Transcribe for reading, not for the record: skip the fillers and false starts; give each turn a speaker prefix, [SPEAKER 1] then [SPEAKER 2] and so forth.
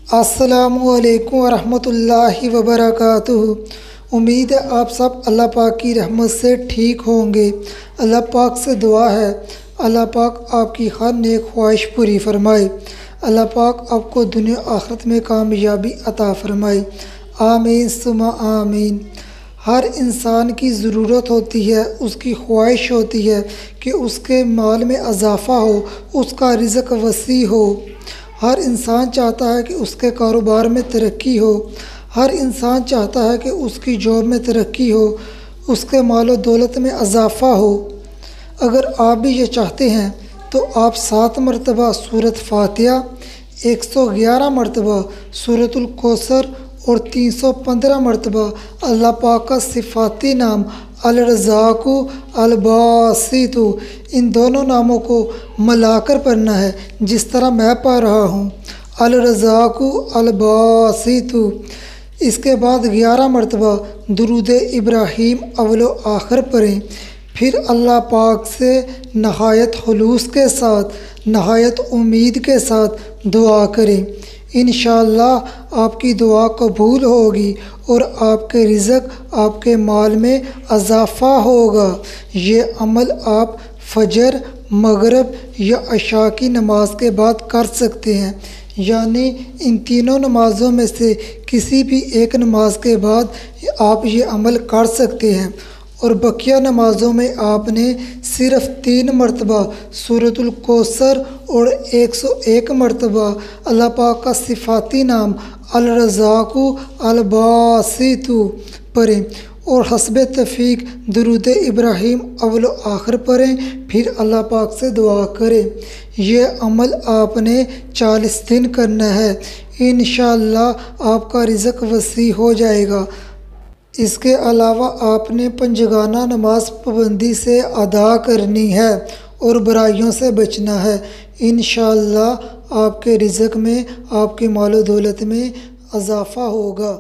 [SPEAKER 1] अस्सलामुअलैकुम वरहमतुल्लाहि वबरकातुहू। उम्मीद है आप सब अल्लाह पाक की रहमत से ठीक होंगे। अल्लाह पाक से दुआ है अल्लाह पाक आपकी हर नेक ख्वाहिश पूरी फरमाए। अल्लाह पाक आपको दुनिया आखिरत में कामयाबी अता फरमाए। आमीन सुमा आमीन। हर इंसान की ज़रूरत होती है, उसकी ख्वाहिश होती है कि उसके माल में इजाफ़ा हो, उसका रिज़्क़ वसी हो। हर इंसान चाहता है कि उसके कारोबार में तरक्की हो। हर इंसान चाहता है कि उसकी जॉब में तरक्की हो, उसके मालो दौलत में इजाफ़ा हो। अगर आप भी ये चाहते हैं तो आप 7 मरतबा सूरत फातिहा, 111 मरतबा सूरतुल कौसर और 315 मरतबा अल्लाह पाक का सिफाती नाम अल रज़ाक़ु अल बासितु, इन दोनों नामों को मिलाकर पढ़ना है जिस तरह मैं पढ़ रहा हूँ, अल रज़ाक़ु अल बासितु। इसके बाद 11 मरतबा दुरूद इब्राहीम अव्वलो आखिर पढ़ें। फिर अल्लाह पाक से नहायत खुलूस के साथ, नहायत उम्मीद के साथ दुआ करें। इंशाअल्लाह आपकी दुआ कबूल होगी और आपके रिज़्क़, आपके माल में इजाफ़ा होगा। ये अमल आप फजर, मगरिब या इशा की नमाज के बाद कर सकते हैं, यानी इन तीनों नमाज़ों में से किसी भी एक नमाज के बाद आप ये अमल कर सकते हैं। और बकिया नमाज़ों में आपने सिर्फ़ 3 मरतबा सूरतुल कौसर और 101 मरतबा अल्लाह पाक का सिफाती नाम अल रज़ाक़ु अल बासितु पढ़ें और हस्बे तफ़ीक दुरूद इब्राहीम अव्वलो आखिर पढ़ें। फिर अल्लाह पाक से दुआ करें। यह अमल आपने 40 दिन करना है। इंशाअल्लाह आपका रिज़्क़ वसी हो जाएगा। इसके अलावा आपने पंजगाना नमाज पाबंदी से अदा करनी है और बुराइयों से बचना है। इंशाअल्लाह आपके रिज़्क़ में, आपके मालो दौलत में इजाफ़ा होगा।